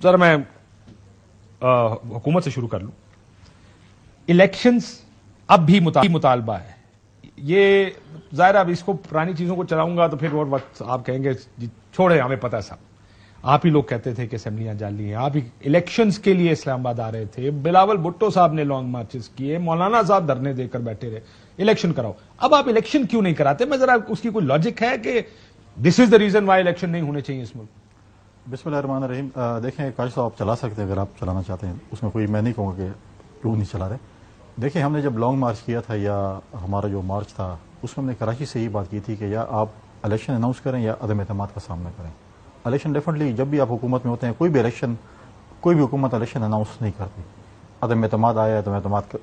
ذرا میں حکومت سے شروع کر لوں. الیکشنز اب بھی مطالبہ ہے. یہ ظاہر اب اس کو پرانی چیزوں کو چلاؤں گا تو پھر اور وقت آپ کہیں گے جی چھوڑے ہمیں پتہ صاحب. آپ ہی لوگ کہتے تھے کہ اسمبلیاں جعلی ہیں. آپ ہی الیکشنز کے لیے اسلام آباد آ رہے تھے. بلاول بھٹو صاحب نے لانگ مارچز کیے. مولانا صاحب دھرنے دے کر بیٹھے رہے الیکشن کراؤ. اب آپ الیکشن کیوں نہیں کراتے؟ میں ذرا اس کی کوئی لاجک ہے کہ دس از دا ریزن وائی الیکشن نہیں ہونے چاہیے اس ملک؟ بسم اللہ الرحمن الرحیم. دیکھیں کاش صاحب آپ چلا سکتے ہیں اگر آپ چلانا چاہتے ہیں, اس میں کوئی میں نہیں کہوں گا کہ کیوں نہیں چلا رہے. دیکھیں ہم نے جب لانگ مارچ کیا تھا یا ہمارا جو مارچ تھا اس میں ہم نے کراچی سے یہ بات کی تھی کہ یا آپ الیکشن اناؤنس کریں یا عدم اعتماد کا سامنا کریں. الیکشن ڈیفینیٹلی جب بھی آپ حکومت میں ہوتے ہیں کوئی بھی حکومت الیکشن اناؤنس نہیں کرتی. عدم اعتماد آیا, عدم اعتماد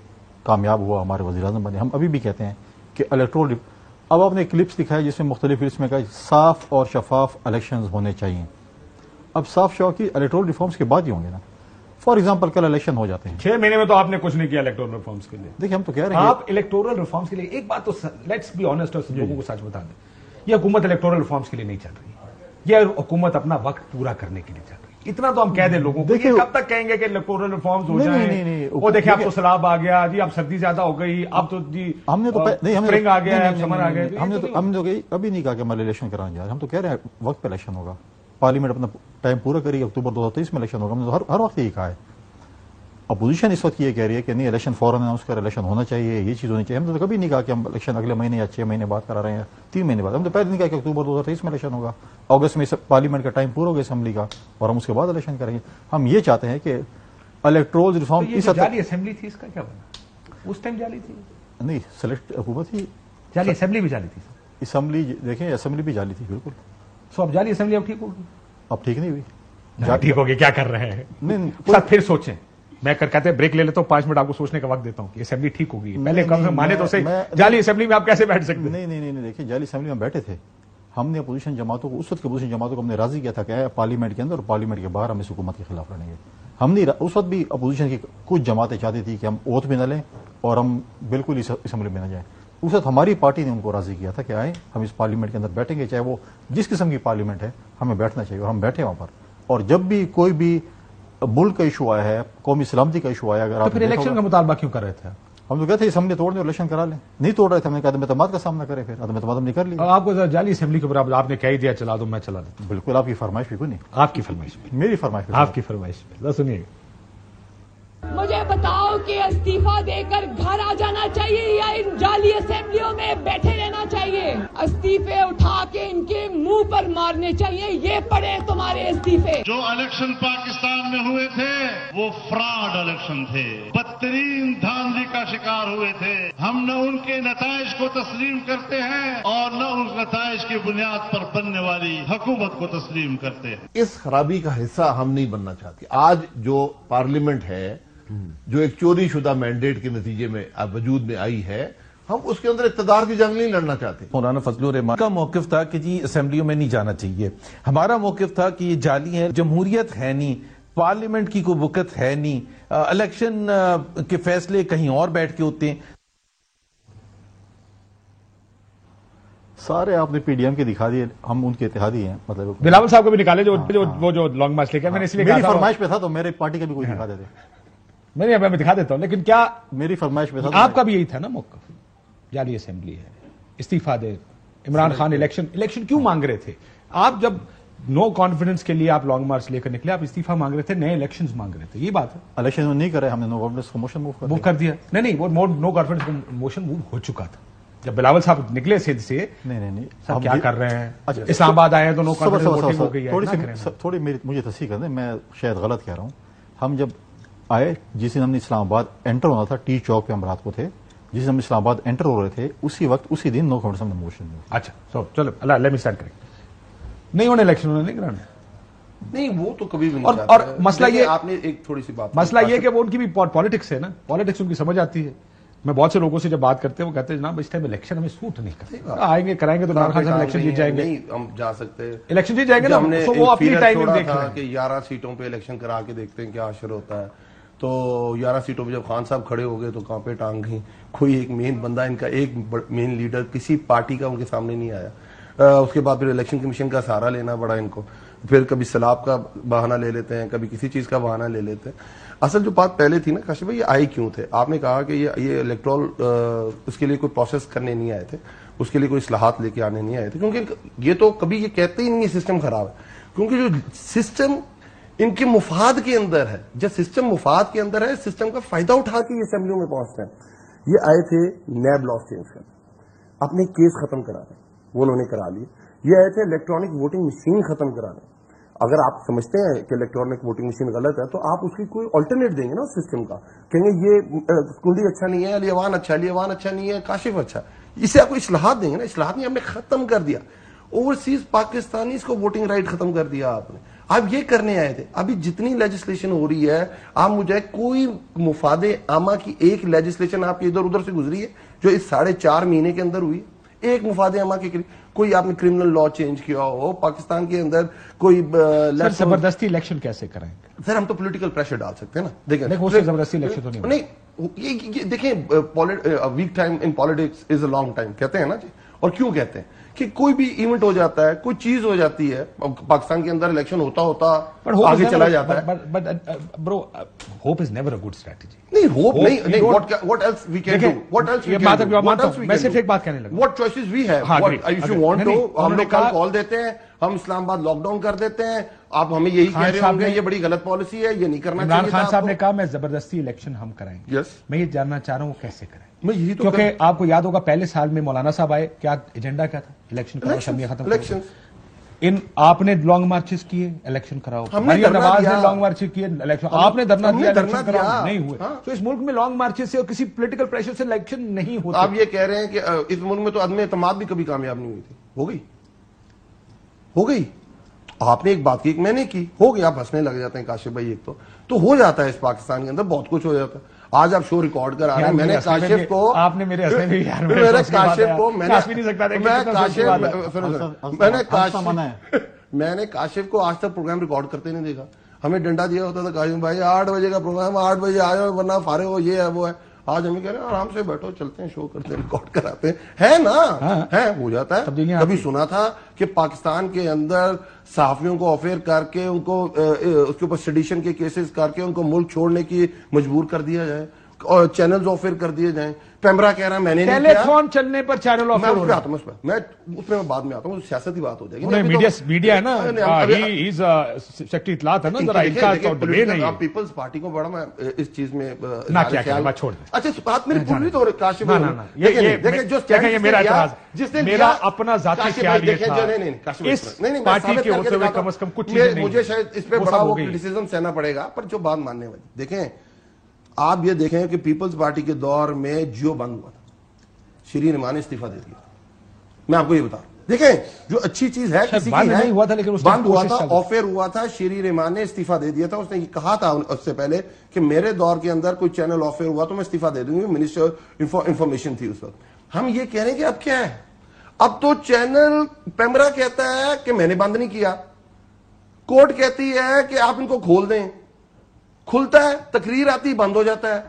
کامیاب ہوا, ہمارے وزیر اعظم بنے. ہم ابھی بھی کہتے ہیں کہ الیکٹرول اب آپ نے کلپس دکھائے جس میں مختلف کلپس میں کہا صاف اور شفاف الیکشنز ہونے چاہیے. اب صاف شفاف کی الیکٹرول ریفارمز کے بعد ہی ہوں گے نا. فار ایگزامپل کل الیکشن ہو جاتے ہیں 6 مہینے میں تو آپ نے کچھ نہیں کیا الیکٹورل ریفارمز کے لیے. دیکھیں ہم تو کہہ رہے ہیں آپ الیکٹورل ریفارمز کے لیے ایک بات تو لیٹس بی آنےسٹ اور لوگوں کو سچ بتا دیں, یہ حکومت الیکٹورل ریفارمز کے لیے نہیں چل رہی. یہ حکومت اپنا وقت پورا کرنے کے لیے چل رہی. اتنا تو ہم کہہ دیں لوگوں کو. کب تک کہیں گے کہ الیکٹورل ریفارمز ہو جائیں؟ وہ دیکھیں اب تو سیلاب آ گیا جی, اب سردی زیادہ ہو گئی, اب تو جی ہم نے تو اسپرنگ آ گیا, سمر آ گیا. ہم نے تو ابھی نہیں کہا کہ ہمارے الیکشن کرانے جا رہے ہیں. ہم تو کہہ رہے ہیں وقت پہ الیکشن ہوگا. پارلیمنٹ اپنا ٹائم پورا کری, اکتوبر 2023 میں الیکشن ہوگا. ہم نے تو ہر وقت یہی کہا ہے. اپوزیشن اس وقت یہ کہہ رہی ہے کہ نہیں الیکشن فوراً اناؤنس کر, الیکشن ہونا چاہیے, یہ چیز ہونی چاہیے. ہم نے تو کبھی نہیں کہا کہ ہم الیکشن اگلے مہینے یا 6 مہینے بعد کرا رہے ہیں, 3 مہینے بعد. ہم تو پہلے نہیں کہا کہ اکتوبر 2023 میں الیکشن ہوگا, اگست میں پارلیمنٹ کا ٹائم پورا ہوگا اسمبلی کا, اور ہم اس کے بعد الیکشن کریں گے. ہم یہ چاہتے ہیں کہ الیکٹرول ریفارم اس جعلی اسمبلی تھی, اس کا کیا بنا؟ اس ٹائم جعلی تھی نہیں, سلیکٹ حکومت ہی جعلی, اسمبلی بھی جعلی تھی. اسمبلی دیکھیں اسمبلی بھی جعلی تھی بالکل. سو اب جعلی اسمبلی اب ٹھیک ہوگی؟ اب ٹھیک نہیں ہوئی. ٹھیک ہوگی کیا کر رہے ہیں پھر سوچیں. میں کہتے ہیں بریک لے لیتا ہوں, 5 منٹ آپ کو سوچنے کا وقت دیتا ہوں کہ اسمبلی ٹھیک ہوگی. پہلے کم سے مانے تو صحیح, جعلی اسمبلی میں آپ کیسے بیٹھ سکتے ہیں؟ نہیں دیکھیں جعلی اسمبلی میں بیٹھے تھے. ہم نے اپوزیشن جماعتوں کو, اس وقت کی اپوزیشن جماعتوں کو ہم نے راضی کیا تھا کہ پارلیمنٹ کے اندر اور پارلیمنٹ کے باہر ہم اس حکومت کے خلاف لڑیں گے. ہم نہیں, اس وقت بھی اپوزیشن کی کچھ جماعتیں چاہتی تھی کہ ہم اوتھ بھی نہ لیں اور ہم بالکل اس اسمبلی میں نہ جائیں. اس وقت ہماری پارٹی نے ان کو راضی کیا تھا کہ آئیں ہم اس پارلیمنٹ کے اندر بیٹھیں گے, چاہے وہ جس قسم کی پارلیمنٹ ہے ہمیں بیٹھنا چاہیے, اور ہم بیٹھے وہاں پر. اور جب بھی کوئی بھی ملک کا ایشو آیا ہے, قومی سلامتی کا ایشو آیا, اگر تو پھر الیکشن کا مطالبہ کیوں کر رہے تھے؟ ہم تو کہتے ہیں اسمبلی توڑ دیں اور الیکشن کرا لیں. نہیں توڑ رہے تھے, ہم نے کہا عدم اعتماد کا سامنا کریں, پھر عدم اعتماد ہم نے کر لیا. آپ کو جعلی اسمبلی کے اوپر آپ نے کہہ دیا چلا دو, میں چلا دیتا. بالکل آپ کی فرمائش بھی کوئی نہیں. آپ کی فرمائش میری فرمائش, آپ کی فرمائش سنیے. مجھے بتاؤ کہ استعفیٰ دے کر گھر آ جانا چاہیے یا ان جعلی اسمبلیوں میں بیٹھے رہنا چاہیے؟ استعفے اٹھا کے ان کے منہ پر مارنے چاہیے. یہ پڑے تمہارے استعفے. جو الیکشن پاکستان میں ہوئے تھے وہ فراڈ الیکشن تھے, بدترین دھاندلی کا شکار ہوئے تھے. ہم نہ ان کے نتائج کو تسلیم کرتے ہیں اور نہ ان نتائج کی بنیاد پر بننے والی حکومت کو تسلیم کرتے ہیں. اس خرابی کا حصہ ہم نہیں بننا چاہتے. آج جو پارلیمنٹ ہے جو ایک چوری شدہ مینڈیٹ کے نتیجے میں وجود میں آئی ہے, ہم اس کے اندر اقتدار کی جنگ نہیں لڑنا چاہتے. مولانا فضل الرحمان کا موقف تھا کہ جی اسمبلیوں میں نہیں جانا چاہیے. ہمارا موقف تھا کہ یہ جعلی ہے, جمہوریت ہے نہیں, پارلیمنٹ کی کوئی وقت ہے نہیں, الیکشن کے فیصلے کہیں اور بیٹھ کے ہوتے ہیں. سارے آپ نے پی ڈی ایم کے دکھا دیے, ہم ان کے اتحادی ہیں. مطلب بلاول صاحب کو بھی نکالے جو لانگ مارچ لے کے, میں نے اس لیے میری فرمائش پہ تھا تو میرے پارٹی کا بھی کوئی دکھا دیتے. میں دکھا دیتا ہوں, لیکن کیا میری فرمائش پہ تھا آپ کا بھی یہی تھا نا موقف؟ جعلی اسمبلی ہے, استعفیٰ دے. عمران خان الیکشن کیوں مانگ رہے تھے آپ؟ جب نو کانفیڈنس کے لیے آپ لانگ مارچ لے کر نکلے, آپ استعفیٰ مانگ رہے تھے, نئے الیکشنز مانگ رہے تھے. یہ بات ہے. الیکشن نہیں کرے ہم نے, نو کانفیڈنس کو موشن موو کر دیا. نہیں وہ نو کانفیڈنس موشن موو ہو چکا تھا جب بلاول صاحب نکلے سے. نہیں سب کیا کر رہے ہیں, اسلام آباد آئے ہیں تو نو کانفیڈنس ووٹنگ ہو گئی ہے. تھوڑی مجھے تصحیح کر دیں, میں شاید غلط کہہ رہا ہوں. ہم جب آئے, جس دن ہم نے اسلام آباد انٹر ہونا تھا, ٹی چوک پہ ہم رات کو تھے, جس دن ہم اسلام آباد انٹر ہو رہے تھے, اسی وقت اسی دن نو کانفیڈنس ہم نے موشن دیا. اچھا چلو اللہ لیٹ می اسٹارٹ کریں. نہیں ہونے الیکشن نہیں کرانا, نہیں وہ تو کبھی بھی نہیں. اور مسئلہ یہ, آپ نے ایک تھوڑی سی بات, مسئلہ یہ کہ وہ ان کی بھی پالیٹکس ہے نا, پالیٹکس ان کی سمجھ آتی ہے. میں بہت سے لوگوں سے جب بات کرتے ہیں وہ کہتے ہیں جناب اس ٹائم الیکشن ہمیں سوٹ نہیں کرتے, آئیں گے کرائیں گے تو عمران خان صاحب الیکشن جیت جائیں گے. نہیں ہم جا سکتے, الیکشن جیت جائیں گے نا, وہ اپنی ٹائمنگ دیکھ رہے ہیں کہ 11 سیٹوں پہ الیکشن کرا کے دیکھتے ہیں کیا اثر ہوتا ہے. تو 11 سیٹوں پہ جب خان صاحب کھڑے ہو گئے تو کہاں پہ ٹانگ گئی. کوئی ایک مین بندہ ان کا, ایک مین لیڈر کسی پارٹی کا ان کے سامنے نہیں آیا. اس کے بعد پھر الیکشن کمیشن کا سہارا لینا پڑا ان کو. پھر کبھی سیلاب کا بہانہ لے لیتے ہیں, کبھی کسی چیز کا بہانہ لے لیتے ہیں. اصل جو بات پہلے تھی نا کاشف بھائی, یہ آئے کیوں تھے؟ آپ نے کہا کہ یہ الیکٹرال اس کے لیے کوئی پروسیس کرنے نہیں آئے تھے, اس کے لیے کوئی اصلاحات لے کے آنے نہیں آئے تھے, کیونکہ یہ تو کبھی یہ کہتے ہی نہیں ہے سسٹم خراب ہے, کیونکہ جو سسٹم ان کے مفاد کے اندر ہے, جب سسٹم مفاد کے اندر ہے, سسٹم کا فائدہ اٹھا کے یہ اسمبلیوں میں پہنچتے ہیں. یہ آئے تھے نیب لاس چینج کرنے, اپنے کیس ختم کرا دیں, وہ انہوں نے کرا لیے. یہ آئے تھے الیکٹرانک ووٹنگ مشین ختم کرا دیں. اگر آپ سمجھتے ہیں کہ الیکٹرانک ووٹنگ مشین غلط ہے تو آپ اس کی کوئی آلٹرنیٹ دیں گے نا اس سسٹم کا, کہیں گے یہ کنڈی اچھا نہیں ہے, لیوان اچھا, لیوان اچھا نہیں ہے, کاشف اچھا, اسے آپ کو اصلاحات دیں گے نا. اصلاحات نہیں, آپ نے ختم کر دیا. اوورسیز پاکستانی کو ووٹنگ رائٹ ختم کر دیا آپ نے. آپ یہ کرنے آئے تھے. ابھی جتنی لیجسلیشن ہو رہی ہے, آپ مجھے کوئی مفاد عامہ کی ایک لیجسلیشن آپ کی ادھر ادھر سے گزری ہے جو اس 4.5 مہینے کے اندر ہوئی, ایک مفاد عامہ کے لیے کوئی آپ نے کرمنل لا چینج کیا ہو پاکستان کے اندر, کوئی زبردستی الیکشن کیسے کریں گے سر؟ ہم تو پولیٹیکل پریشر ڈال سکتے ہیں نا. دیکھیں زبردستی الیکشن تو نہیں, دیکھیں week time in politics is a long time کہتے ہیں نا جی. اور کیوں کہتے ہیں کہ کوئی بھی ایونٹ ہو جاتا ہے, کوئی چیز ہو جاتی ہے پاکستان کے اندر, الیکشن ہوتا آگے چلا جاتا ہے. برو hope is never a good strategy. نہیں ہوپ نہیں, what else we can do, what else we can do, میں صرف ایک بات کہنے لگا, what choices we have, if you want to, ہم لوگ کل کال دیتے ہیں, ہم اسلام آباد لاک ڈاؤن کر دیتے ہیں, آپ ہمیں یہی کہہ رہے ہوں گے یہ بڑی غلط پالیسی ہے, یہ نہیں کرنا چاہیے. عمران خان صاحب نے کہا میں زبردستی الیکشن ہم کرائیں گے. میں یہ جاننا چاہ رہا ہوں کیسے کریں, کیونکہ آپ کو یاد ہوگا پہلے سال میں مولانا صاحب آئے, کیا ایجنڈا کیا تھا؟ الیکشن کراؤ, اسمبلی ختم کرو. ان آپ نے لانگ مارچز کیے, الیکشن کراؤ. نواز نے لانگ مارچ کیے, الیکشن. آپ نے دھرنا دیا, الیکشن کراؤ, نہیں ہوئے. تو اس ملک میں لانگ مارچز سے اور کسی پولیٹیکل پریشر سے الیکشن نہیں ہوتا. آپ یہ کہہ رہے ہیں کہ اس ملک میں تو عدم اعتماد بھی کبھی کامیاب نہیں ہوئی تھی, ہو گئی. آپ نے ایک بات کی, ایک میں نے کی, ہو گیا. آپ ہنسنے لگ جاتے ہیں کاشف بھائی, ایک تو ہو جاتا ہے اس پاکستان کے اندر, بہت کچھ ہو جاتا ہے. آج آپ شو ریکارڈ کرا رہے ہیں, میں نے کاشف کو, آپ نے میرے ہنسنے بھی یار, میں نے کاشف کو آج تک پروگرام ریکارڈ کرتے نہیں دیکھا. ہمیں ڈنڈا دیا ہوتا تھا کاشف بھائی 8 بجے کا پروگرام, 8 بجے آئے ورنہ فارغ ہو, یہ ہے وہ ہے. آج ہمیں کہہ رہے ہیں آرام سے بیٹھو, چلتے ہیں, شو کرتے ہیں, ریکارڈ کراتے ہیں. ہے نا, ہے, ہو جاتا ہے. کبھی سنا تھا کہ پاکستان کے اندر صحافیوں کو افیئر کر کے ان کو اس کے اوپر سیڈیشن کے کیسز کر کے ان کو ملک چھوڑنے کی مجبور کر دیا جائے اور چینلز آفر کر دیے جائیں؟ پیمرا کہہ رہا ہے میں نے نہیں کیا. فون چلنے پر چینل آفر ہو رہا ہے. میں اس میں بعد میں آتا ہوں, سیاست کی بات ہو جائے گی. میڈیا ہے نا, سیکٹری اطلاعات ہے نا, ذرا ان کا تو ڈبے نہیں. پیپلز پارٹی کو بڑا میں اس چیز میں نہ کیا بات چھوڑ دیں. اچھا بات میری پوری تو کاشف یہ میرا اعتراض, جس نے میرا اپنا ذاتی خیال یہ تھا اس پارٹی کے ہوتے ہوئے کم از کم کچھ چیزیں نہیں. مجھے شاید اس پہ بڑا وہ کرٹیسزم سہنا پڑے گا, پر جو بات ماننے والی. دیکھیں آپ یہ دیکھیں کہ پیپلز پارٹی کے دور میں جیو بند ہوا تھا, شیرین امان نے استعفیٰ دے دیا. میں آپ کو یہ بتا رہا ہوں, دیکھیں جو اچھی چیز ہے کسی کی ہے, بند ہوا تھا, آفر ہوا تھا, شیرین امان نے استعفیٰ دے دیا تھا. اس نے یہ کہا تھا اس سے پہلے کہ میرے دور کے اندر کوئی چینل آفر ہوا تو میں استعفیٰ دے دوں گی. منسٹر انفارمیشن تھی اس وقت. ہم یہ کہہ رہے ہیں کہ اب کیا ہے, اب تو چینل پیمرا کہتا ہے کہ میں نے بند نہیں کیا, کورٹ کہتی ہے کہ آپ ان کو کھول دیں, کھلتا ہے, تقریر آتی, بند ہو جاتا ہے.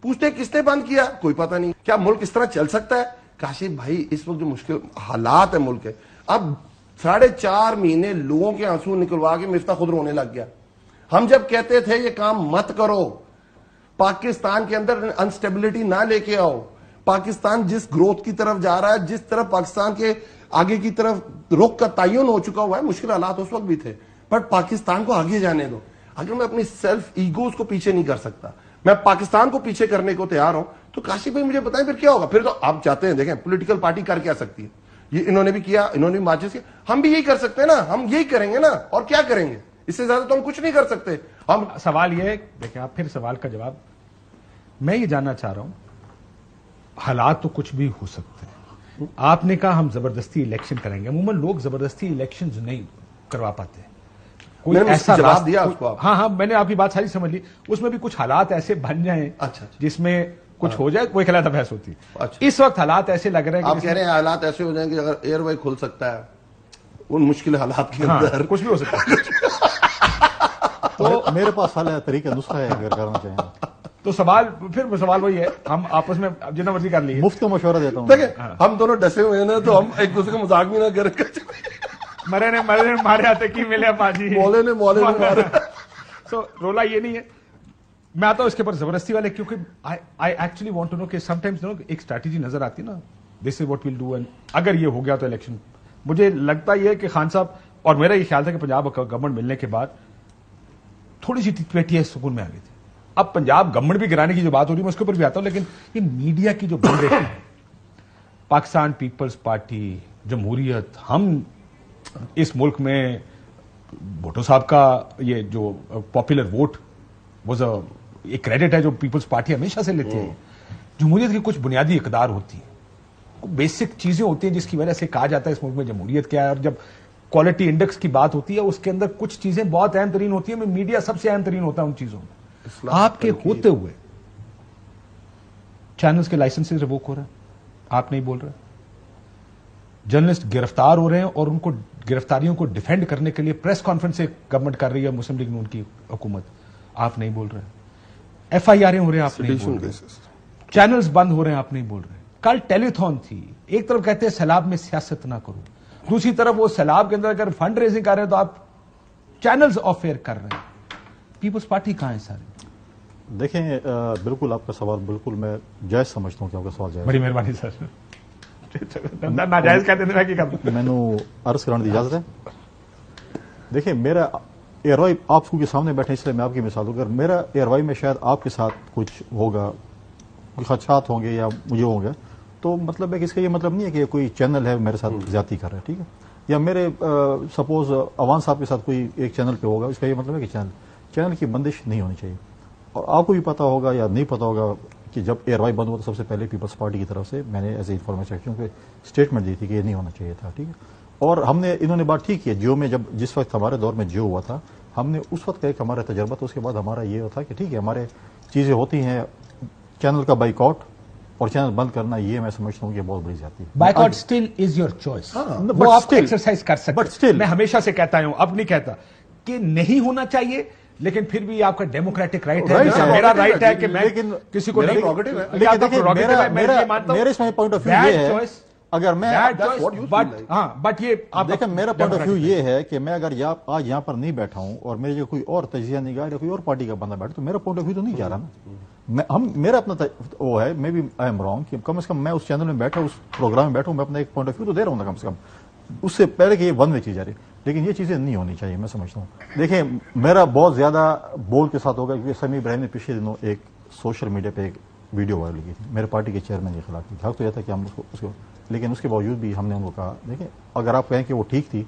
پوچھتے کس نے بند کیا, کوئی پتہ نہیں. کیا ملک اس طرح چل سکتا ہے؟ کاشف بھائی اس وقت جو مشکل حالات ہے ملک کے, اب 4.5 مہینے لوگوں کے آنسو نکلوا کے مفتاح خود رونے لگ گیا. ہم جب کہتے تھے یہ کام مت کرو, پاکستان کے اندر انسٹیبلٹی نہ لے کے آؤ, پاکستان جس گروتھ کی طرف جا رہا ہے, جس طرف پاکستان کے آگے کی طرف رخ کا تعین ہو چکا ہوا ہے, مشکل حالات اس وقت بھی تھے, بٹ پاکستان کو آگے جانے دو. اگر میں اپنی سیلف ایگوز کو پیچھے نہیں کر سکتا, میں پاکستان کو پیچھے کرنے کو تیار ہوں, تو کاشف بھائی مجھے بتائیں پھر کیا ہوگا. پھر تو آپ چاہتے ہیں, دیکھیں پولیٹیکل پارٹی کر کیا سکتی ہے, یہ انہوں نے بھی کیا, انہوں نے بھی مارچز کیا, ہم بھی یہی کر سکتے ہیں نا, ہم یہی کریں گے نا, اور کیا کریں گے, اس سے زیادہ تو ہم کچھ نہیں کر سکتے. ہم سوال یہ ہے, دیکھیں آپ پھر سوال کا جواب, میں یہ جاننا چاہ رہا ہوں, حالات تو کچھ بھی ہو سکتے ہیں. آپ نے کہا ہم زبردستی الیکشن کریں گے, عموماً لوگ زبردستی الیکشن نہیں کروا پاتے. کوئی ایسا جواب دیا اس کو؟ ہاں ہاں, میں نے آپ کی بات ساری سمجھ لی. اس میں بھی کچھ حالات ایسے بن جائیں جس میں کچھ ہو جائے, کوئی خلاف بحث ہوتی. اس وقت حالات ایسے لگ رہے ہیں, آپ کہہ رہے ہیں حالات ایسے ہو جائیں کہ اگر ایئر وے کھل سکتا ہے ان مشکل حالات کے اندر کچھ بھی ہو سکتا ہے. تو میرے پاس حال ہے, طریقہ نسخہ ہے اگر کرنا چاہیں تو. پھر سوال وہی ہے, ہم آپس میں جتنا مرضی کر لیے. مفت کا مشورہ دیتا ہوں. دیکھیں ہم دونوں ڈسے ہوئے ہیں نا, تو ہم ایک دوسرے کا مذاق بھی نہ کریں. مرے نے مارے آتے کی ملے باجی مولے نے مارے. سو رولا یہ نہیں ہے. میں آتا ہوں اس کے اوپر زبردستی والے, کیونکہ I actually want to know کہ سم ٹائمز ایک اسٹریٹجی نظر آتی ہے نا, this is what we'll do, and اگر یہ ہو گیا تو الیکشن. مجھے لگتا یہ ہے کہ خان صاحب, اور میرا یہ خیال تھا کہ پنجاب گورنمنٹ ملنے کے بعد تھوڑی سی پیٹی سکون میں آ گئی تھی. اب پنجاب گورنمنٹ بھی گرانے کی جو بات ہو رہی ہے میں اس کے اوپر بھی آتا ہوں, لیکن یہ میڈیا کی جو بندے ہیں, پاکستان پیپلز پارٹی, جمہوریت, ہم اس ملک میں بھٹو صاحب کا یہ جو پاپولر ووٹ واز ایک کریڈٹ ہے جو پیپلز پارٹی ہمیشہ سے لیتے ہیں. جمہوریت کی کچھ بنیادی اقدار ہوتی ہیں, بیسک چیزیں ہوتی ہیں جس کی وجہ سے کہا جاتا ہے اس ملک میں جمہوریت کیا ہے, اور جب کوالٹی انڈیکس کی بات ہوتی ہے اس کے اندر کچھ چیزیں بہت اہم ترین ہوتی ہیں, میڈیا سب سے اہم ترین ہوتا ہے ان چیزوں میں. آپ کے ہوتے ہوئے چینلز کے لائسنسز ریووک ہو رہے ہیں, آپ نہیں بول رہے. جرنلسٹ گرفتار ہو رہے ہیں اور ان کو گرفتاریوں کو ڈیفینڈ کرنے کے لیے پریس کانفرنس گورنمنٹ کر رہی ہے, مسلم لیگ نون کی حکومت, آپ نہیں بول رہے. ایف آئی آریں ہو رہے ہیں, آپ نہیں بول رہے. چینلز بند ہو رہے ہیں, آپ نہیں بول رہے. کل ٹیلی تھون تھی, ایک طرف کہتے ہیں سیلاب میں سیاست نہ کرو, دوسری طرف وہ سیلاب کے اندر اگر فنڈ ریزنگ کر رہے ہیں تو آپ چینلز آف ایئر کر رہے ہیں. پیپلز پارٹی کہاں ہے سارے؟ دیکھیں بالکل آپ کا سوال بالکل میں جائز سمجھتا ہوں کہ آپ کا سوال جائز. بڑی مہربانی سر, ناجائز کہتے ہیں میں نے عرض کرانے کی اجازت ہے. دیکھیں میرا ایئروائی آپ کے سامنے بیٹھے اس لیے میں آپ کی مثال دوں. اگر میرا ایئروائی میں شاید آپ کے ساتھ کچھ ہوگا, کوئی خدشات ہوں گے یا مجھے ہوں گے, تو مطلب ہے کہ اس کا یہ مطلب نہیں ہے کہ کوئی چینل ہے میرے ساتھ زیادتی کر رہا ہے, ٹھیک ہے, یا میرے سپوز عوان صاحب کے ساتھ کوئی ایک چینل پہ ہوگا, اس کا یہ مطلب ہے کہ چینل کی بندش نہیں ہونی چاہیے. اور آپ کو بھی پتا ہوگا یا نہیں پتا ہوگا کہ جب ایئروائی بند ہوا تو سب سے پہلے پیپلز پارٹی کی طرف سے میں نے ایز اے انفارمیشن کیونکہ اسٹیٹمنٹ دی تھی کہ یہ نہیں ہونا چاہیے تھا, ٹھیک ہے. اور ہم نے انہوں نے بات ٹھیک کی, جیو میں جس وقت ہمارے دور میں جیو ہوا تھا, ہم نے اس وقت کا ایک ہمارا تجربہ تھا. اس کے بعد ہمارا یہ ہوتا کہ ٹھیک ہے ہمارے چیزیں ہوتی ہیں, چینل کا بائیکاٹ اور چینل بند کرنا, یہ میں سمجھتا ہوں کہ بہت بڑی زیادتی ہے. Boycott still is your choice, وہ آپ ایکسرسائز کر سکتے. میں ہمیشہ سے کہتا ہوں, اب نہیں کہتا کہ نہیں ہونا چاہیے, لیکن پھر بھی آپ کا ڈیموکریٹک رائٹ ہے, میرا رائٹ ہے کہ میں کسی کو نہیں. میرے اس میں پوائنٹ آف ویو یہ ہے, اگر میں بٹ یہ آپ دیکھیں میرا پوائنٹ آف ویو یہ ہے کہ میں اگر آج یہاں پر نہیں بیٹھا ہوں اور میرے جو کوئی اور تجزیہ نگار یا کوئی اور پارٹی کا بندہ بیٹھا تو میرا پوائنٹ آف ویو تو نہیں جا رہا نا. میرا اپنا وہ ہے, میں بھی آئی ایم رانگ کہ کم از کم میں اس چینل میں بیٹھا, اس پروگرام میں بیٹھا ہوں, میں اپنا ایک پوائنٹ آف ویو تو دے رہا ہوں کم سے کم, اس سے پہلے کہ یہ ون وے چیز جا رہی ہے. لیکن یہ چیزیں نہیں ہونی چاہیے میں سمجھتا ہوں. دیکھیں میرا بہت زیادہ بول کے ساتھ ہوگا کیونکہ سمیع ابراہیم نے پچھلے دنوں ایک سوشل میڈیا پہ ایک ویڈیو وائرل کی تھی میرے پارٹی کے چیئرمین کے خلاف کی. حق تو یہ تھا کہ ہم اس کو لیکن اس کے باوجود بھی ہم نے ان کو کہا دیکھیں اگر آپ کہیں کہ وہ ٹھیک تھی,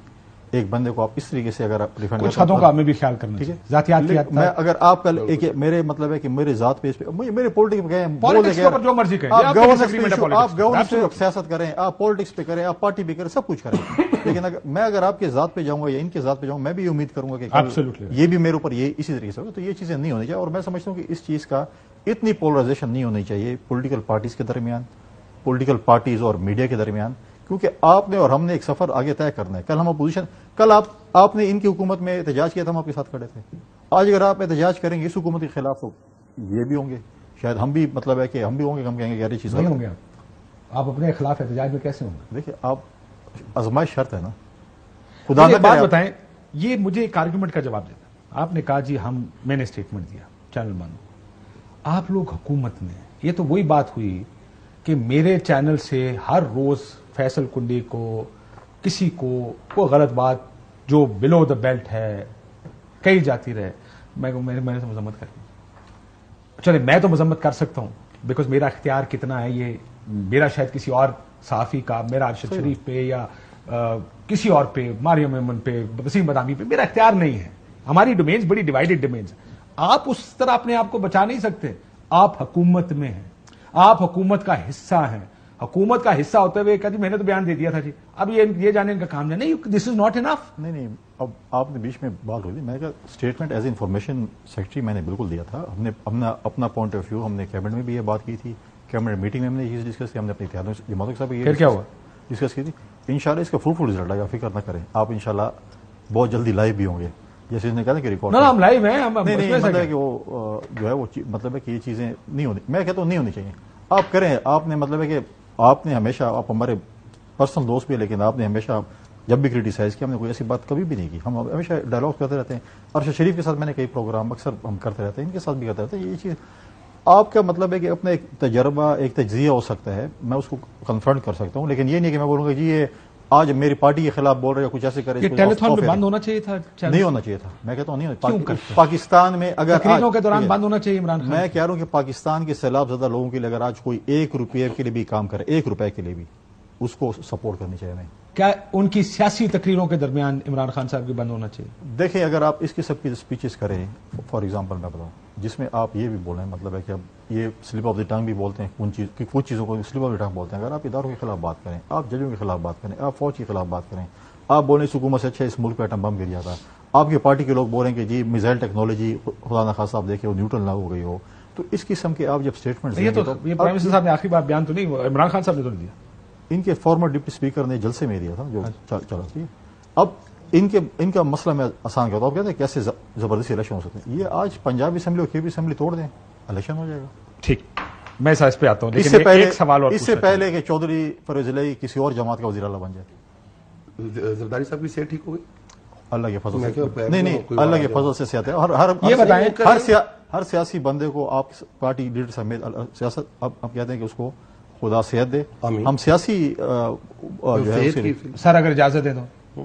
ایک بندے کو آپ اس طریقے سے اگر آپ ریفنڈ کچھ حدوں کا ہمیں بھی خیال کرنا چاہیے, ذاتیات میں اگر آپ کل ایک میرے مطلب ہے کہ میرے ذات پہ میرے پولیٹکس پہ جو مرضی کریں, آپ گورننس پہ سیاست کریں, آپ پالیٹکس پہ کریں, آپ پارٹی پہ کریں, سب کچھ کریں, لیکن میں اگر آپ کے ذات پہ جاؤں گا یا ان کے ذات پہ جاؤں میں بھی یہ امید کروں گا کہ یہ بھی میرے اوپر یہ اسی طریقے سے ہوگا. تو یہ چیزیں نہیں ہونی چاہیے, اور میں سمجھتا ہوں کہ اس چیز کا اتنی پولرائزیشن نہیں ہونی چاہیے پولیٹیکل پارٹیز کے درمیان, پولیٹیکل پارٹیز اور میڈیا کے درمیان, کیونکہ آپ نے اور ہم نے ایک سفر آگے طے کرنا ہے. کل ہم اپوزیشن, کل آپ نے ان کی حکومت میں احتجاج کیا تھا, ہم آپ کے ساتھ کھڑے تھے. آج اگر آپ احتجاج کریں گے اس حکومت کے خلاف تو یہ بھی ہوں گے, شاید ہم بھی مطلب ہے کہ ہم بھی ہوں گے, ہم کہیں گے یار یہ چیز نہیں ہوں گے. آپ اپنے خلاف احتجاج میں کیسے ہوں گے؟ دیکھیں آپ آزمائش شرط ہے نا. خدا نے بات بتائیں, یہ مجھے ایک آرگومنٹ کا جواب دیتا. آپ نے کہا جی میں نے اسٹیٹمنٹ دیا چینل بند, آپ لوگ حکومت میں, یہ تو وہی بات ہوئی کہ میرے چینل سے ہر روز فیصل کنڈی کو کسی کو کوئی غلط بات جو بلو دا بیلٹ ہے کہی جاتی رہے, میں تو مذمت کرتی. چلے میں تو مذمت کر سکتا ہوں بیکاز میرا اختیار کتنا ہے, یہ میرا شاید کسی اور صحافی کا, میرا ارشد شریف پہ یا کسی اور پہ, ماریم ایمن پہ, وسیم بدامی پہ میرا اختیار نہیں ہے. ہماری ڈومینز بڑی ڈیوائیڈڈ ڈومینز. آپ اس طرح اپنے آپ کو بچا نہیں سکتے. آپ حکومت میں ہیں, آپ حکومت کا حصہ ہیں. حکومت کا حصہ ہوتے ہوئے کہا جی میں نے تو بیان دے دیا تھا جی, اب یہ جانے کا کام نہیں, دس از ناٹ انف. نہیں اب آپ نے بیچ میں بات ہوئی, میں کہا اسٹیٹمنٹ ایز انفارمیشن سیکرٹری میں نے بالکل دیا تھا. ہم نے اپنا پوائنٹ آف ویو ہم نے کیبنٹ میں بھی یہ بات کی تھی, کیبنٹ میٹنگ میں ہم نے یہ ڈسکس کی, ہم نے اپنے اتحاد جماعتوں کے ساتھ یہ کیا ہوا ڈسکس کی تھی. انشاءاللہ اس کا فروٹفل رزلٹ آئے گا, فکر نہ کریں آپ, انشاءاللہ بہت جلدی لائیو بھی ہوں گے. جیسے نے کہا کہ ریکارڈ ہم لائیو ہیں, نہیں مطلب ہے کہ وہ جو ہے وہ مطلب ہے کہ یہ چیزیں نہیں ہونی, میں کہتا ہوں نہیں ہونی چاہیے. آپ کریں, آپ نے مطلب ہے کہ آپ نے ہمیشہ, آپ ہمارے پرسنل دوست بھی, لیکن آپ نے ہمیشہ جب بھی کریٹیسائز کیا ہم نے کوئی ایسی بات کبھی بھی نہیں کی. ہم ہمیشہ ڈائلاگ کرتے رہتے ہیں. ارشد شریف کے ساتھ میں نے کئی پروگرام اکثر ہم کرتے رہتے ہیں, ان کے ساتھ بھی کرتے رہتے ہیں. یہ چیز آپ کا مطلب ہے کہ اپنا ایک تجربہ, ایک تجزیہ ہو سکتا ہے, میں اس کو کنفرنٹ کر سکتا ہوں, لیکن یہ نہیں کہ میں بولوں گا جی یہ آج میری پارٹی کے خلاف بول رہے ہیں, کچھ ایسے کرے. یہ ٹیلی تھون بند ہونا چاہیے تھا, نہیں ہونا چاہیے تھا. میں کہتا ہوں نہیں, پاکستان میں اگر تقریروں کے دوران بند ہونا چاہیے عمران خان. میں کہہ رہا ہوں کہ پاکستان کے سیلاب زدہ لوگوں کے لیے اگر آج کوئی 1 روپے کے لیے بھی کام کرے, 1 روپے کے لیے بھی, اس کو سپورٹ کرنی چاہیے. کیا ان کی سیاسی تقریروں کے درمیان عمران خان صاحب کی بند ہونا چاہیے؟ دیکھیں اگر آپ اس قسم کی اسپیچز کریں, فار ایگزامپل میں بتاؤں, جس میں آپ یہ بھی بول رہے ہیں, مطلب ہے کہ اب یہ سلپ آف دی ٹنگ بھی بولتے ہیں, کچھ چیزوں کو سلپ آف دی ٹنگ بولتے ہیں. اگر آپ اداروں کے خلاف بات کریں, آپ ججوں کے خلاف بات کریں, آپ فوج کے خلاف بات کریں, آپ بولیں اس حکومت سے اچھا اس ملک پہ ایٹم بم گر جاتا, آپ کی پارٹی کے لوگ بول رہے ہیں کہ جی میزائل ٹیکنالوجی خدا نخواستہ آپ دیکھیں وہ نیوٹرل نہ ہو گئی ہو, تو اس قسم کے آپ جب اسٹیٹمنٹ یہ پرائم منسٹر صاحب نے آخری بار بیان تو نہیں, عمران خان صاحب نے تو نہیں دیا, ان کے فارمر ڈپٹی اسپیکر نے جلسے میں دیا تھا جو چلا تھی. اب ان کا مسئلہ میں آسان کرتا ہوں. آپ کہتے ہیں کیسے زبردستی الیکشن ہو سکتے ہیں. یہ آج پنجاب اسمبلی اور کے پی اسمبلی توڑ دیں, الیکشن ہو جائے گا. ٹھیک, میں اس پہ آتا ہوں. اس سے پہلے کہ چودھری فیروز الہی کسی اور جماعت کا وزیر اعلیٰ بن جائے. زرداری صاحب کی صحت ٹھیک ہو گئی اللہ کے فضل سے. نہیں اللہ کے فضل سے صحت ہے. ہر سیاسی بندے کو آپ پارٹی لیڈر سمیت سیاست اب کہتے ہیں کہ اس کو خدا صحت دے. ہم سیاسی سر اگر اجازت دے دو,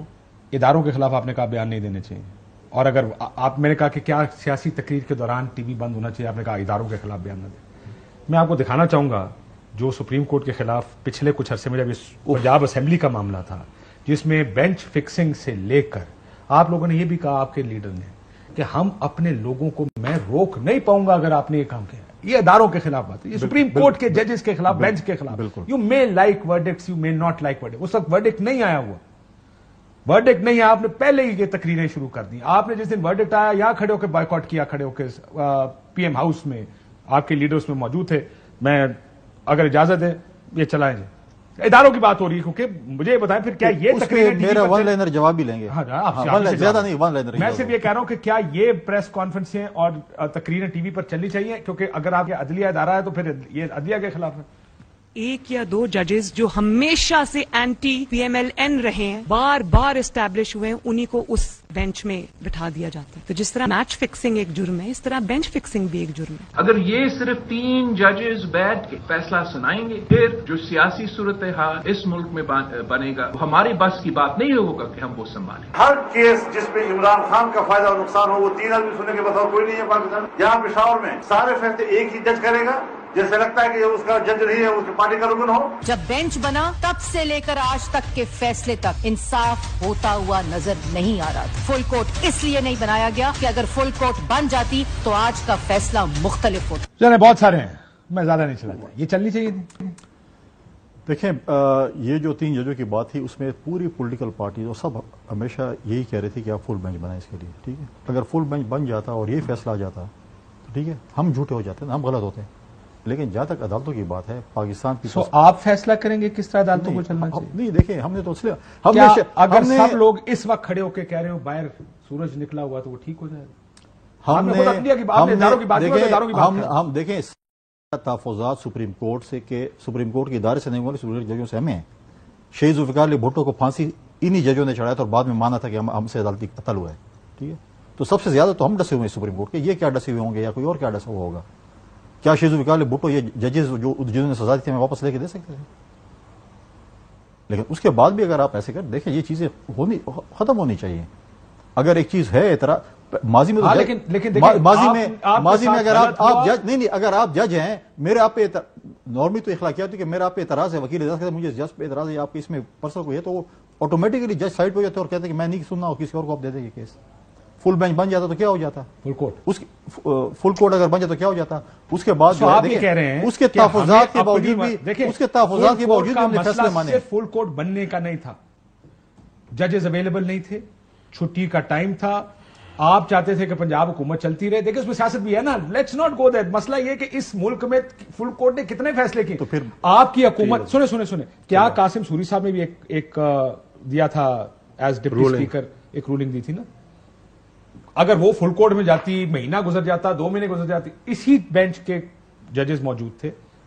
اداروں کے خلاف آپ نے کہا بیان نہیں دینے چاہیے, اور اگر آپ میں نے کہا کہ کیا سیاسی تقریر کے دوران ٹی وی بند ہونا چاہیے, آپ نے کہا اداروں کے خلاف بیان نہ دیں. میں آپ کو دکھانا چاہوں گا جو سپریم کورٹ کے خلاف پچھلے کچھ عرصے میں جب اس پنجاب اسمبلی کا معاملہ تھا, جس میں بینچ فکسنگ سے لے کر آپ لوگوں نے یہ بھی کہا, آپ کے لیڈر نے, کہ ہم اپنے لوگوں کو میں روک نہیں پاؤں گا اگر آپ نے یہ کام کیا. یہ اداروں کے خلاف بات ہے, یہ سپریم کورٹ کے ججز کے خلاف, بینچ کے خلاف. You may like verdicts, you may not like verdict. اس وقت ورڈکٹ نہیں آیا ہوا, ورڈکٹ نہیں آیا, آپ نے پہلے ہی یہ تقریریں شروع کر دی. آپ نے جس دن ورڈکٹ آیا یہاں کھڑے ہو کے بائیکاٹ کیا, کھڑے ہو کے پی ایم ہاؤس میں, آپ کے لیڈر اس میں موجود تھے. میں اگر اجازت ہے یہ چلائیں جائیں, اداروں کی بات ہو رہی ہے, کیونکہ مجھے بتائیں پھر کیا یہ تقریر میرا ون لائنر جواب بھی لیں گے. زیادہ نہیں, ون لائنر. میں صرف یہ کہہ رہا ہوں کہ کیا یہ پریس کانفرنسیں اور تقریریں ٹی وی پر چلنی چاہیے, کیونکہ اگر آپ یہ عدلیہ ادارہ ہے تو پھر یہ عدلیہ کے خلاف ہے. 1 یا 2 ججز جو ہمیشہ سے anti P M L N رہے ہیں, بار بار اسٹیبلش ہوئے ہیں, انہی کو اس بینچ میں بٹھا دیا جاتا ہے. تو جس طرح میچ فکسنگ ایک جرم ہے, اس طرح بینچ فکسنگ بھی ایک جرم ہے. اگر یہ صرف 3 ججز بیٹھ کے فیصلہ سنائیں گے, پھر جو سیاسی صورتحال اس ملک میں بنے گا, ہماری بس کی بات نہیں ہوگا کہ ہم وہ سنبھالیں. ہر کیس جس میں عمران خان کا فائدہ اور نقصان ہو, وہ 3 آدمی سننے کے بتاؤ کوئی نہیں ہے پاکستان. یہاں پشاور میں سارے فیصلے ایک ہی جج کرے گا, جیسے لگتا ہے کہ اس کا جج نہیں ہے, اس کی پارٹی کا رکن ہو. جب بینچ بنا تب سے لے کر آج تک کے فیصلے تک انصاف ہوتا ہوا نظر نہیں آ رہا. فل کورٹ اس لیے نہیں بنایا گیا کہ اگر فل کورٹ بن جاتی تو آج کا فیصلہ مختلف ہوتا. چلیں بہت سارے ہیں, میں زیادہ نہیں چلاتا, یہ چلنی چاہیے تھی. دیکھیں یہ جو 3 ججوں کی بات تھی اس میں پوری پولیٹیکل پارٹی تو سب ہمیشہ یہی کہہ رہی تھی کہ آپ فل بینچ بنائیں اس کے لیے. ٹھیک ہے, اگر فل بینچ بن جاتا اور یہ فیصلہ آ جاتا تو ٹھیک ہے, ہم جھوٹے ہو جاتے ہیں, ہم غلط ہوتے ہیں. لیکن جہاں تک عدالتوں کی بات ہے, پاکستان کی آپ فیصلہ کریں گے کس طرح عدالتوں کو چلنا چاہیے. نہیں دیکھیں, ہم نے تو اس لیے اگر سب لوگ اس وقت کھڑے ہو کے کہہ رہے ہو باہر سورج نکلا ہوا تو وہ ٹھیک ہو جائے گا. ہم دیکھیں تحفظات سپریم کورٹ سے کہ سپریم کورٹ کے ادارے سے نہیں ہوئے, سپریم ججوں سے ہمیں ہیں. شہید ذوالفقار علی بھٹو کو پھانسی انہی ججوں نے چڑھایا تھا اور بعد میں مانا تھا کہ ہم سے عدالتی قتل ہوا ہے. ٹھیک ہے, تو سب سے زیادہ تو ہم ڈسے ہوئے ہیں سپریم کورٹ کے. یہ کیا ڈسے ہوئے ہوں گے یا کوئی اور کیا ڈسا ہوا ہوگا؟ کیا شہید ذوالفقار علی بھٹو یہ ججز جنہوں نے سزا دی تھی ہمیں واپس لے کے دے سکتے تھے؟ لیکن اس کے بعد بھی اگر آپ ایسے کریں, دیکھیں یہ چیزیں ختم ہونی چاہیے. اگر ایک چیز ہے اعتراض ماضی میں, ماضی میں اگر آپ جج نہیں, اگر آپ جج ہیں, میرے آپ پہ نارملی تو اخلاقیات ہے کہ میرا آپ پہ اعتراض ہے, وکیل اعتراض کرتا ہے مجھے جج پہ اعتراض ہے, آپ کے اس میں پرسنل کوئی ہے, تو وہ آٹومیٹکلی جج سائڈ پہ ہو جاتے اور کہتے ہیں کہ میں نہیں سننا اور کسی اور کو آپ دے دیں یہ کیس. فل بینچ بن جاتا تو کیا ہو جاتا, فل کورٹ اگر بن جاتا تو کیا ہو جاتا. اس کے بعد آپ یہ کہہ رہے ہیں اس کے تحفظات کے باوجود بھی, اس کے تحفظات کے باوجود بھی فیصلے مانے. فل کورٹ بننے کا نہیں تھا, ججز اویلیبل نہیں تھے, چھٹی کا ٹائم تھا, آپ چاہتے تھے کہ پنجاب حکومت چلتی رہے. دیکھیں اس میں سیاست بھی ہے نا, لیٹس ناٹ گو دیٹ. مسئلہ یہ کہ اس ملک میں فل کورٹ نے کتنے فیصلے کیے, تو پھر آپ کی حکومت سنیں کیا قاسم سوری صاحب نے بھی ایک دیا تھا ایز ڈپٹی اسپیکر, ایک رولنگ دی تھی نا. اگر وہ فل کورٹ میں جاتی, مہینہ گزر جاتا, 2 مہینے گزر جاتی, اسی بینچ کے ججز موجود تھے.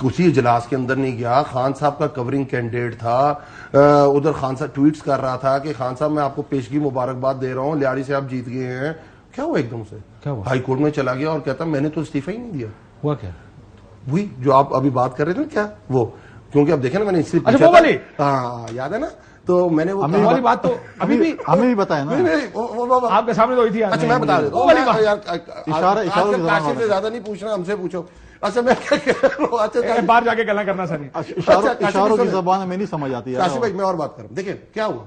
کسی اجلاس کے اندر نہیں گیا. خان صاحب کا کورنگ کینڈیڈیٹ تھا, ادھر خان صاحب ٹویٹس کر رہا تھا کہ خان صاحب میں آپ کو پیشگی مبارکباد دے رہا ہوں, لیاڑی سے آپ جیت گئے ہیں. کیا ہوا ایک دم سے؟ ہائی کورٹ میں چلا گیا اور کہتا میں نے تو استعفی ہی نہیں دیا. ہوا کیا؟ وہی جو آپ ابھی بات کر رہے تھے نا, کیا وہ, کیونکہ اب دیکھیں نا میں نے ہاں یاد ہے نا, تو میں نے وہ بات تو ابھی بھی ہمیں بھی بتایا نا, آپ کے سامنے تو ہوئی تھی. اچھا میں بتا دیتا ہوں, کاشف سے زیادہ نہیں پوچھنا, ہم سے پوچھو. اچھا میں کیا کہہ رہا ہوں, اچھا باہر جا کے گلا کرنا سر, اشاروں کی زبان میں نہیں سمجھ آتی. کاشف بھائی میں اور بات کروں, دیکھیں کیا ہوا,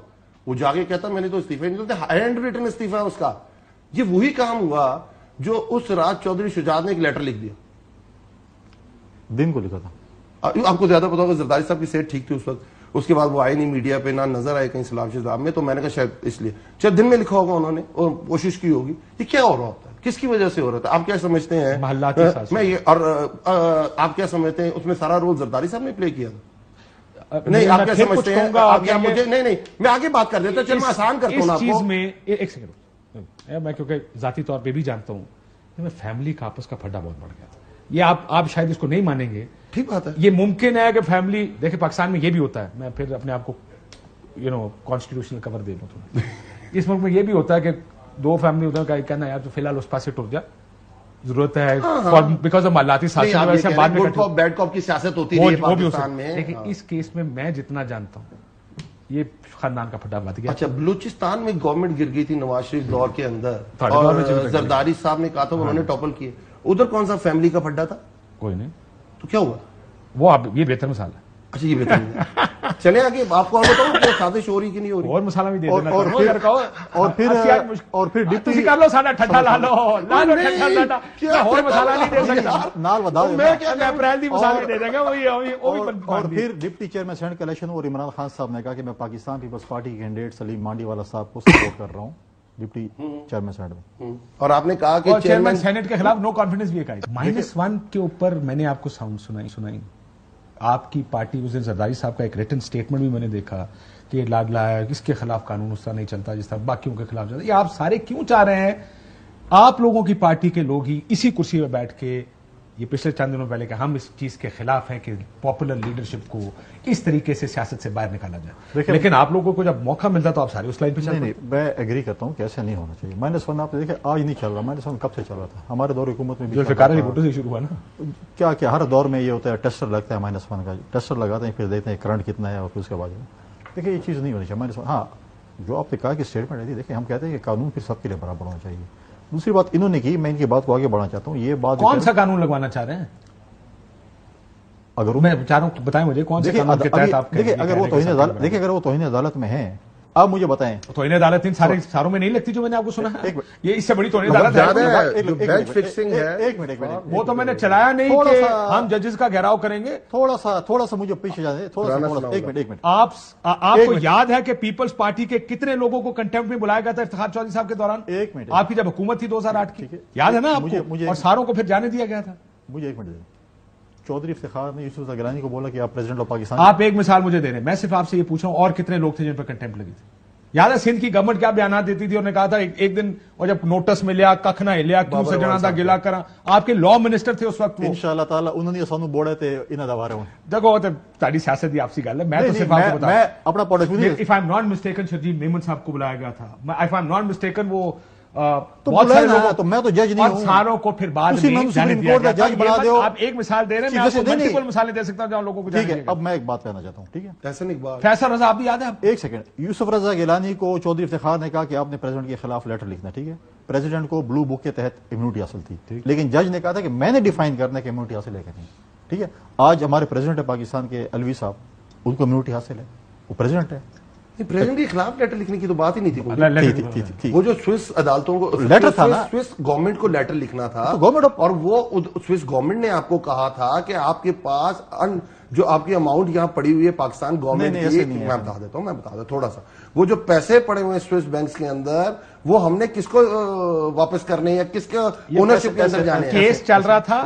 وہ جا کے کہتا میں نے تو استعفی نہیں دیا, ہینڈ ریٹن استعفیٰ اس کا. یہ وہی کام ہوا جو اس رات چودھری شجاعت نے ایک لیٹر لکھ دیا, دن کو لکھا تھا. آپ کو زیادہ پتا ہوگا, زرداری صاحب کی صحت ٹھیک تھی اس وقت, اس کے بعد وہ آئے نہیں میڈیا پہ, نہ نظر آئے کہیں سلام شہزاد میں, تو میں نے کہا شاید اس لیے چل دن میں لکھا ہوگا انہوں نے اور کوشش کی ہوگی. یہ کیا ہو رہا ہوتا ہے, کس کی وجہ سے ہو رہا تھا, آپ کیا سمجھتے ہیں؟ میں یہ, اور آپ کیا سمجھتے ہیں اس میں سارا رول زرداری صاحب نے پلے کیا تھا؟ نہیں آپ کیا سمجھتے ہیں, مجھے نہیں میں آگے بات کر دیتا, چل میں آسان کرتا ہوں آپ کو. ایک سیکنڈ, میں کیونکہ ذاتی طور پہ بھی جانتا ہوں میں فیملی کا آپس کا پھڈا بہت بڑھ گیا تھا. یہ آپ شاید اس کو نہیں مانیں گے, ٹھیک بات ہے, یہ ممکن ہے کہ فیملی, دیکھیں پاکستان میں یہ بھی ہوتا ہے, میں پھر اپنے آپ کو کانسٹیٹیوشنل کور دے دوں تو اس ملک میں یہ بھی ہوتا ہے کہ دو فیملی ہوتا ہے, کہنا یار تو فی الحال اس پاس سے ٹر جا, ضرورت ہے بیکاز آف مالاتی سازش, بیڈ کاپ کی سیاست ہوتی ہے پاکستان میں. لیکن اس کیس میں میں جتنا جانتا ہوں یہ خاندان کا پھڈا بات گیا. اچھا بلوچستان میں گورنمنٹ گر گئی تھی نواز شریف دور کے اندر, اور زرداری صاحب نے کہا تھا انہوں نے ٹاپل کیے, ادھر کون سا فیملی کا پھڈا تھا؟ کوئی نہیں. تو کیا ہوا وہ یہ بہتر مثال ہے. اچھا یہ بہتر چلے آگے آپ کو اور بتاؤں کہ سازش ہو رہی کہ نہیں ہو رہی, اور مسالہ بھی دے دینا, اور پھر ڈپٹی کر لو سارا ٹھٹا لا لو ٹھٹا, اور مسالہ نہیں دے سکتا نال ودا, میں اپریل دی مثال دے دیں گا. اور پھر ڈپٹی چیئرمین سینٹ کا الیکشن, اور عمران خان صاحب نے کہا کہ میں پاکستان پیپلز پارٹی کے کینڈیڈیٹ سلیم مانڈی والا صاحب کو سپورٹ کر رہا ہوں ڈپٹی چیئرمین سینٹ میں, اور آپ نے کہا کہ چیئرمین سینٹ کے خلاف نو کانفیڈنس بھی ہے. -1 کے اوپر میں نے آپ کو ساؤنڈ سنائی. آپ کی پارٹی اس دن زرداری صاحب کا ایک ریٹن سٹیٹمنٹ بھی میں نے دیکھا کہ لاڈلا ہے, اس کے خلاف قانون اس طرح نہیں چلتا جس طرح باقیوں کے خلاف چلتا. یہ آپ سارے کیوں چاہ رہے ہیں؟ آپ لوگوں کی پارٹی کے لوگ ہی اسی کرسی پہ بیٹھ کے یہ پچھلے چند دنوں پہلے کہ ہم اس چیز کے خلاف ہیں کہ پاپولر لیڈرشپ کو اس طریقے سے سیاست سے باہر نکالا جائے, لیکن آپ لوگوں کو جب موقع ملتا تو آپ سارے اس لائن پہ چلتے ہیں. میں ایگری کرتا ہوں کہ ایسا نہیں ہونا چاہیے. -1 آپ نے دیکھا آج نہیں چل رہا, -1 کب سے چل رہا تھا ہمارے دور حکومت میں بھی شروع ہوا نا. کیا ہر دور میں یہ ہوتا ہے, ٹیسٹر لگتا ہے -1 کا, ٹیسٹر لگاتے ہیں پھر دیکھتے ہیں کرنٹ کتنا ہے, اور پھر اس کے بعد دیکھیں یہ چیز نہیں ہونی چاہیے. -1 ہاں جو آپ نے کہا کہ اسٹیٹمنٹ ہے, دیکھیں ہم کہتے ہیں کہ قانون پھر سب کے لیے برابر ہونا چاہیے. دوسری بات انہوں نے کی, میں ان کی بات کو آگے بڑھانا چاہتا ہوں. یہ بات کون سا قانون لگوانا چاہ رہے ہیں؟ اگر میں چاہ رہا ہوں بتائیں مجھے کون سے قانون کے تحت آپ دیکھیں اگر وہ توہین عدالت میں ہیں, آپ مجھے بتائیں. توہین عدالت ان ساروں میں نہیں لگتی جو میں نے آپ کو سنا ہے, یہ اس سے بڑی توہین عدالت ہے. وہ تو میں نے چلایا نہیں کہ ہم ججز کا گھیراؤ کریں گے. تھوڑا سا مجھے پیچھے جانے, ایک منٹ. آپ کو یاد ہے کہ پیپلز پارٹی کے کتنے لوگوں کو کنٹیمپٹ میں بلایا گیا تھا افتخار چودھری صاحب کے دوران؟ ایک منٹ. آپ کی جب حکومت تھی 2008 کی, یاد ہے نا آپ کو, اور ساروں کو پھر جانے دیا گیا تھا. مجھے ایک منٹ. چودھری افتخار نے یوسف گیلانی کو بولا کہ آپ پریزیڈنٹ آف پاکستان. آپ ایک مثال مجھے دے رہے ہیں, میں صرف آپ سے یہ پوچھ رہا ہوں اور کتنے لوگ تھے جن پر کنٹیمپٹ لگی تھی؟ یاد ہے سندھ کی گورنمنٹ کیا بیانات دیتی تھی, اور نے کہا تھا ایک دن, اور جب نوٹس ملیا کھ نہ ہلیا, کیوں سجنا تھا گلا کرا. آپ کے لا منسٹر تھے اس وقت, انشاءاللہ تعالی انہوں نے سانو بوڑے تے انہاں دا بارے ہوں. دیکھو تاری سیاست دی آپسی گل ہے, میں تو صرف آپ کو بتا, میں اپنا point of view, if I'm not mistaken Sharjeel Memon صاحب کو بلایا گیا تھا, if I'm not mistaken وہ بہت سارے لوگوں, تو میں تو جج نہیں ہوں, ساروں کو پھر بعد میں جانے دیا گیا. آپ ایک مثال دے رہے ہیں, میں آپ کو ملٹیپل مثالیں دے سکتا ہوں جہاں لوگوں کو جانے دیا گیا. اب میں ایک بات کہنا چاہتا ہوں, ٹھیک ہے, فیصل رضا آپ بھی یاد ہے؟ ایک سیکنڈ. یوسف رضا گیلانی کو چودھری افتخار نے کہا کہ آپ نے پریزیڈنٹ کے خلاف لیٹر لکھنا, ٹھیک ہے, پریزیڈنٹ کو بلو بک کے تحت امیونٹی حاصل تھی, لیکن جج نے کہا تھا کہ میں نے ڈیفائن کرنا کہ امیونٹی حاصل ہے کہ نہیں. ٹھیک ہے, آج ہمارے پریزیڈنٹ پاکستان کے الوی صاحب, ان کو امیونٹی حاصل ہے, وہ پریزیڈنٹ ہے. پریزیڈنٹ کے خلاف لیٹر لکھنے کی تو بات ہی نہیں تھی. وہ جو سوئس عدالتوں کو لیٹر تھا نا, سوئس گورنمنٹ کو لیٹر لکھنا تھا, اور وہ سوئس گورنمنٹ نے آپ کو کہا تھا کہ آپ کے پاس جو آپ کی اماؤنٹ یہاں پڑی ہوئی ہے پاکستان گورنمنٹ کی, میں بتا دیتا ہوں تھوڑا سا, وہ جو پیسے پڑے ہوئے ہیں سوئس بینکس کے اندر, وہ ہم نے کس کو واپس کرنے یا کس کے اونرشپ کے اندر جانے. کیس چل رہا تھا,